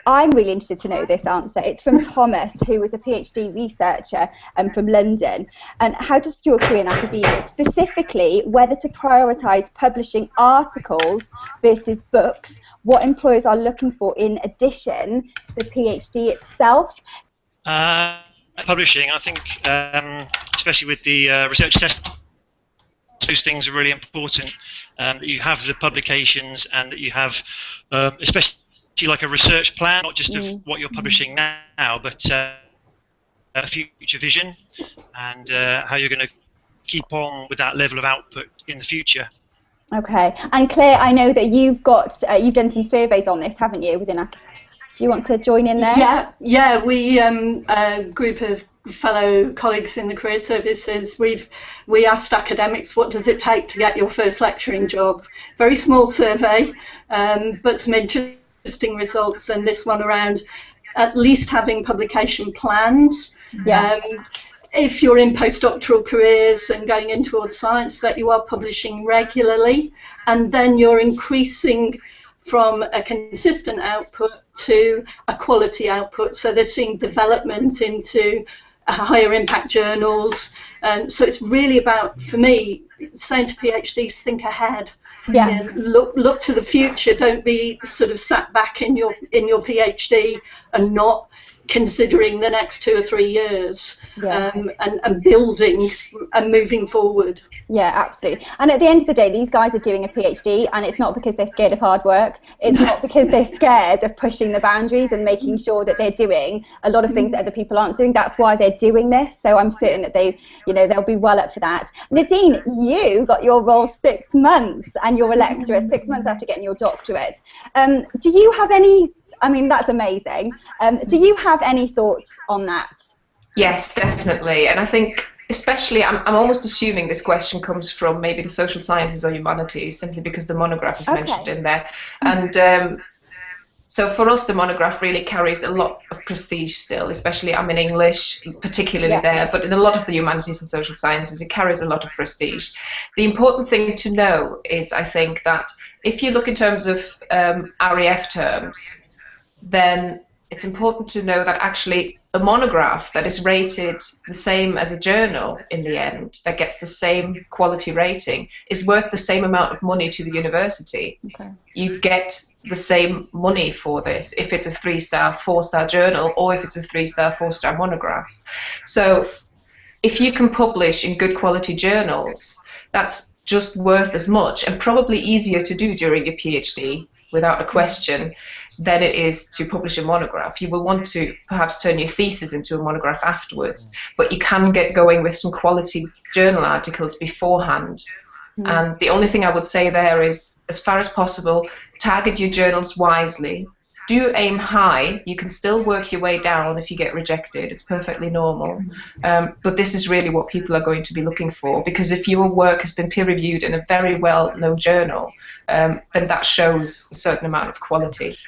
I'm really interested to know this answer. It's from Thomas, who was a PhD researcher from London. And how to secure a career in academia, specifically whether to prioritise publishing articles versus books, what employers are looking for in addition to the PhD itself. Publishing, I think, especially with the research test, those things are really important. That you have the publications and that you have, especially like a research plan, not just of what you're publishing now, but a future vision and how you're going to keep on with that level of output in the future. Okay, and Claire, I know that you've done some surveys on this, haven't you, within academia? Do you want to join in there? Yeah. We a group of fellow colleagues in the career services. We asked academics, what does it take to get your first lecturing job? Very small survey, but some interesting results. And this one around at least having publication plans. Yeah. If you're in postdoctoral careers and going in towards science, that you are publishing regularly, and then you're increasing from a consistent output to a quality output. So they're seeing development into higher impact journals. So it's really about, for me, saying to PhDs, think ahead. Yeah. Look to the future. Don't be sort of sat back in your PhD and not considering the next 2 or 3 years. Yeah. And building and moving forward. Yeah, absolutely. And at the end of the day, these guys are doing a PhD, and it's not because they're scared of hard work. It's not because they're scared of pushing the boundaries and making sure that they're doing a lot of things that other people aren't doing. That's why they're doing this. So I'm certain that they'll be well up for that. Nadine, you got your role 6 months, and you're a lecturer 6 months after getting your doctorate. Do you have any? I mean, that's amazing. Do you have any thoughts on that? Yes, definitely. And I think, especially, I'm almost assuming this question comes from maybe the social sciences or humanities, simply because the monograph is mentioned in there. And so for us, the monograph really carries a lot of prestige still, especially I'm in English, particularly there, but in a lot of the humanities and social sciences, it carries a lot of prestige. The important thing to know is, I think, that if you look in terms of RAF terms, then it's important to know that actually a monograph that is rated the same as a journal in the end, that gets the same quality rating, is worth the same amount of money to the university. Okay. You get the same money for this if it's a 3-star, 4-star journal, or if it's a 3-star, 4-star monograph. So if you can publish in good quality journals, that's just worth as much, and probably easier to do during your PhD, without a question, than it is to publish a monograph. You will want to perhaps turn your thesis into a monograph afterwards, but you can get going with some quality journal articles beforehand. And the only thing I would say there is, as far as possible, target your journals wisely. Do aim high. You can still work your way down if you get rejected. It's perfectly normal. But this is really what people are going to be looking for, because if your work has been peer-reviewed in a very well-known journal, then that shows a certain amount of quality.